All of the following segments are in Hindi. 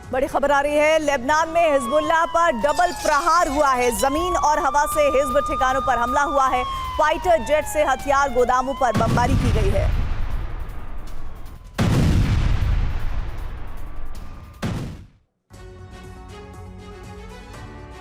बड़ी खबर आ रही है। लेबनान में हिजबुल्लाह पर डबल प्रहार हुआ है। जमीन और हवा से हिजब ठिकानों पर हमला हुआ है। फाइटर जेट से हथियार गोदामों पर बमबारी की गई है।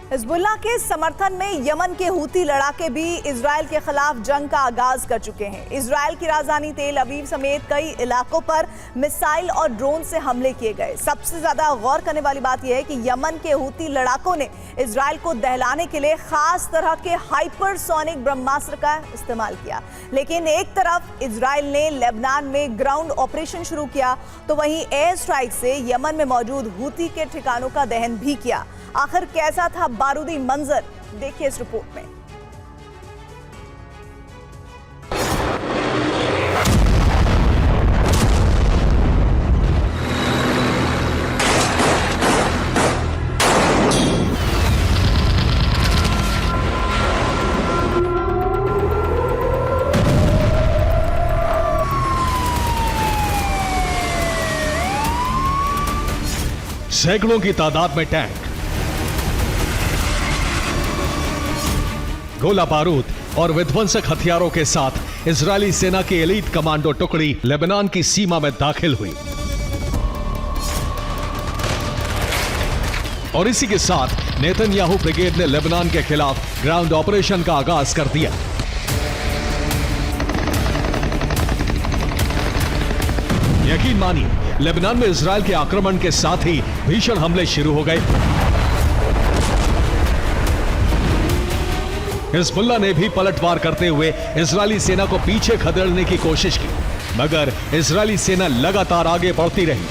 हिजबुल्लाह के समर्थन में यमन के हूती लड़ाके भी इजरायल के खिलाफ जंग का आगाज कर चुके हैं। इजरायल की राजधानी तेल अवीव समेत कई इलाकों पर मिसाइल और ड्रोन से हमले किए गए। सबसे ज्यादा गौर करने वाली बात यह है कि यमन के हूती लड़ाकों ने इजरायल को दहलाने के लिए खास तरह के हाइपरसोनिक ब्रह्मास्त्र का इस्तेमाल किया। लेकिन एक तरफ इजरायल ने लेबनान में ग्राउंड ऑपरेशन शुरू किया, तो वहीं एयर स्ट्राइक से यमन में मौजूद हूती के ठिकानों का दहन भी किया। आखिर कैसा था बारूदी मंजर, देखिए इस रिपोर्ट में। सैकड़ों की तादाद में टैंक, गोला बारूद और विध्वंसक हथियारों के साथ इजरायली सेना की एलीट कमांडो टुकड़ी लेबनान की सीमा में दाखिल हुई और इसी के साथ नेतन्याहू ब्रिगेड ने लेबनान के खिलाफ ग्राउंड ऑपरेशन का आगाज कर दिया। यकीन मानिए, लेबनान में इजरायल के आक्रमण के साथ ही भीषण हमले शुरू हो गए। हिजबुल्लाह ने भी पलटवार करते हुए इजरायली सेना को पीछे खदेड़ने की कोशिश की, मगर इजरायली सेना लगातार आगे बढ़ती रही।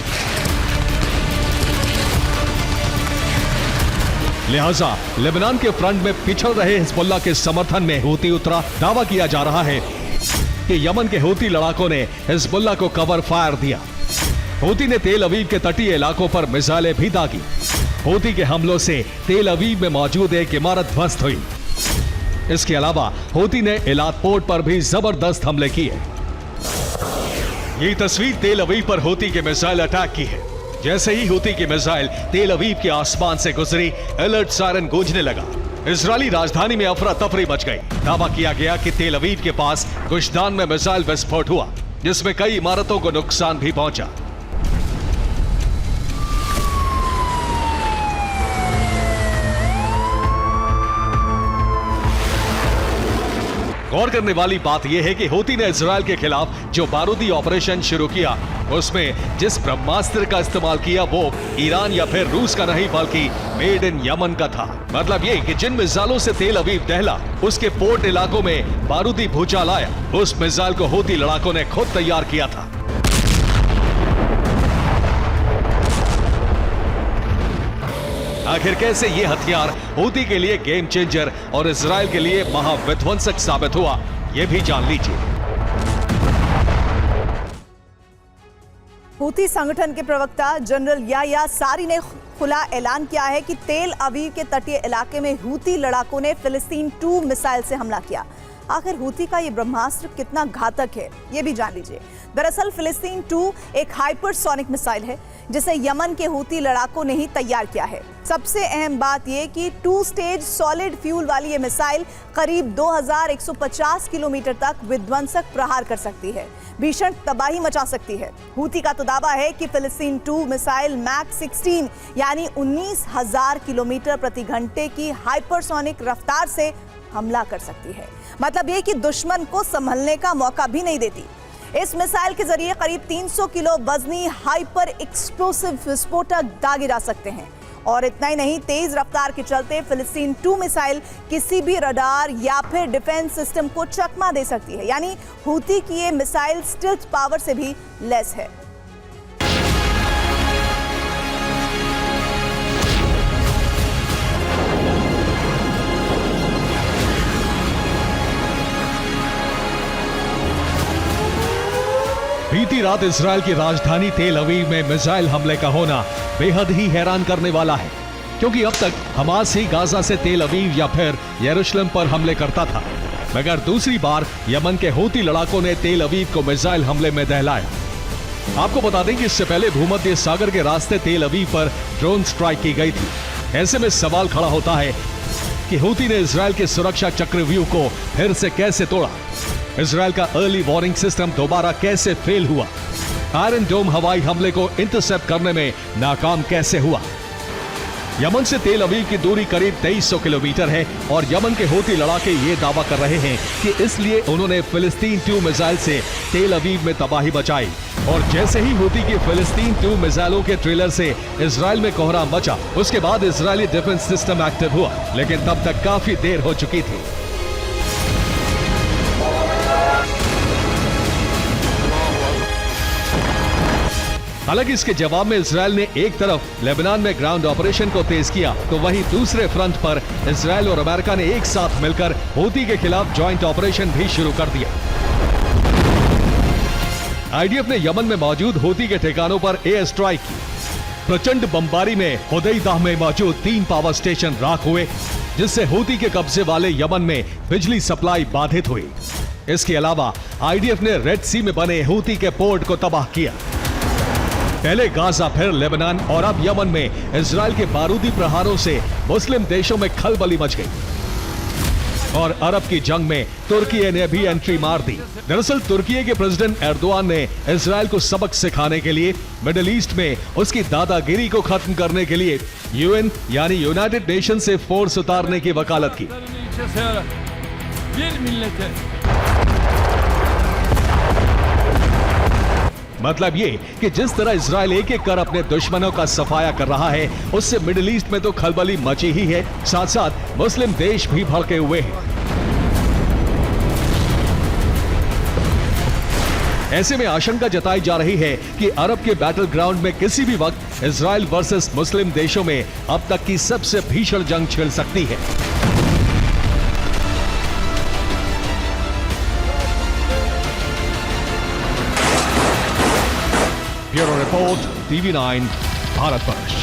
लिहाजा लेबनान के फ्रंट में पिछड़ रहे हिजबुल्लाह के समर्थन में हूती उतरा। दावा किया जा रहा है कि यमन के हूती लड़ाकों ने हिजबुल्लाह को कवर फायर दिया। हूती ने तेल अवीव के तटीय इलाकों पर मिसाइलें भी दागी। हूती के हमलों से तेल अवीव में मौजूद एक इमारत ध्वस्त हुई। इसके अलावा हूती ने इलात पोर्ट पर भी जबरदस्त हमले किए। ये तस्वीर तेल अवीव पर हूती के मिसाइल अटैक की है। जैसे ही हूती की मिसाइल तेल अवीव के आसमान से गुजरी, अलर्ट सायरन गूंजने लगा। इजरायली राजधानी में अफरा तफरी मच गई। दावा किया गया कि तेल अवीव के पास गुशदान में मिसाइल विस्फोट हुआ, जिसमें कई इमारतों को नुकसान भी पहुंचा। गौर करने वाली बात यह है कि हूती ने इजरायल के खिलाफ जो बारूदी ऑपरेशन शुरू किया, उसमें जिस ब्रह्मास्त्र का इस्तेमाल किया वो ईरान या फिर रूस का नहीं, बल्कि मेड इन यमन का था। मतलब ये कि जिन मिसाइलों से तेल अवीव दहला, उसके पोर्ट इलाकों में बारूदी भूचाल आया, उस मिसाइल को हूती लड़ाकों ने खुद तैयार किया था। आखिर कैसे ये हथियार हूती के लिए गेम चेंजर और इजरायल के लिए महाविध्वंसक साबित हुआ, ये भी जान लीजिए। हूती संगठन के प्रवक्ता जनरल याह्या सारी ने खुला ऐलान किया है कि तेल अवीव के तटीय इलाके में हूती लड़ाकों ने फिलिस्तीन 2 मिसाइल से हमला किया। आखिर हूती का ये ब्रह्मास्त्र कितना घातक है, ये भी जान लीजिए। दरअसल फिलिस्तीन 2 एक हाइपरसोनिक मिसाइल है, जिसे यमन के हूती लड़ाकों ने ही तैयार किया है। सबसे अहम बात यह कि 2 स्टेज सॉलिड फ्यूल वाली ये मिसाइल करीब 2150 किलोमीटर तक विध्वंसक प्रहार कर सकती है, भीषण तबाही मचा सकती है। हूती का तो दावा है कि फिलिस्तीन 2 मिसाइल मैक 16 यानी 19,000 किलोमीटर प्रति घंटे की हाइपरसोनिक रफ्तार से हमला कर सकती है। मतलब ये कि दुश्मन को संभलने का मौका भी नहीं देती। इस मिसाइल के जरिए करीब 300 किलो वजनी हाइपर एक्सप्लोसिव विस्फोटक दागे जा सकते हैं। और इतना ही नहीं, तेज रफ्तार के चलते फिलिस्तीन 2 मिसाइल किसी भी रडार या फिर डिफेंस सिस्टम को चकमा दे सकती है। यानी हूती की ये मिसाइल स्टिल्थ पावर से भी लेस है। बीती रात इजरायल की राजधानी तेल अवीव में मिसाइल हमले का होना बेहद ही हैरान करने वाला है, क्योंकि अब तक हमास ही गाजा से तेल अवीव या फिर यरूशलेम पर हमले करता था, मगर दूसरी बार यमन के हूती लड़ाकों ने तेल अवीव को मिसाइल हमले में दहलाया। आपको बता दें कि इससे पहले भूमध्य सागर के रास्ते तेल अवीव पर ड्रोन स्ट्राइक की गई थी। ऐसे में सवाल खड़ा होता है कि हूती ने इजराइल के सुरक्षा चक्रव्यूह को फिर से कैसे तोड़ा। इजराइल का अर्ली वार्निंग सिस्टम दोबारा कैसे फेल हुआ। आयरन डोम हवाई हमले को इंटरसेप्ट करने में नाकाम कैसे हुआ। यमन से तेल अवीव की दूरी करीब 2300 किलोमीटर है और यमन के हूती लड़ाके ये दावा कर रहे हैं कि इसलिए उन्होंने फिलिस्तीन 2 मिसाइल से तेल अवीव में तबाही मचाई। और जैसे ही हूती की फिलिस्तीन 2 मिसाइलों के ट्रेलर से इजराइल में कोहराम मचा, उसके बाद इजरायली डिफेंस सिस्टम एक्टिव हुआ, लेकिन तब तक काफी देर हो चुकी थी। हालांकि इसके जवाब में इजराइल ने एक तरफ लेबनान में ग्राउंड ऑपरेशन को तेज किया, तो वहीं दूसरे फ्रंट पर इजराइल और अमेरिका ने एक साथ मिलकर हूती के खिलाफ जॉइंट ऑपरेशन भी शुरू कर दिया। आईडीएफ ने यमन में मौजूद हूती के ठिकानों पर एयर स्ट्राइक की। प्रचंड बमबारी में हुदैदा में मौजूद 3 पावर स्टेशन राख हुए, जिससे हूती के कब्जे वाले यमन में बिजली सप्लाई बाधित हुई। इसके अलावा आईडीएफ ने रेड सी में बने हूती के पोर्ट को तबाह किया। पहले गाजा, फिर लेबनान और अब यमन में इजराइल के बारूदी प्रहारों से मुस्लिम देशों में खलबली मच गई और अरब की जंग में तुर्की ने भी एंट्री मार दी। दरअसल तुर्की के प्रेसिडेंट एर्दोआन ने इजराइल को सबक सिखाने के लिए मिडिल ईस्ट में उसकी दादागिरी को खत्म करने के लिए यूएन यानी यूनाइटेड नेशन से फोर्स उतारने की वकालत की। मतलब ये कि जिस तरह इजराइल एक एक कर अपने दुश्मनों का सफाया कर रहा है, उससे मिडिल ईस्ट में तो खलबली मची ही है, साथ साथ मुस्लिम देश भी भड़के हुए हैं। ऐसे में आशंका जताई जा रही है कि अरब के बैटल ग्राउंड में किसी भी वक्त इजराइल वर्सेस मुस्लिम देशों में अब तक की सबसे भीषण जंग छिड़ सकती है। Bureau report, TV9, Bharatvarsh.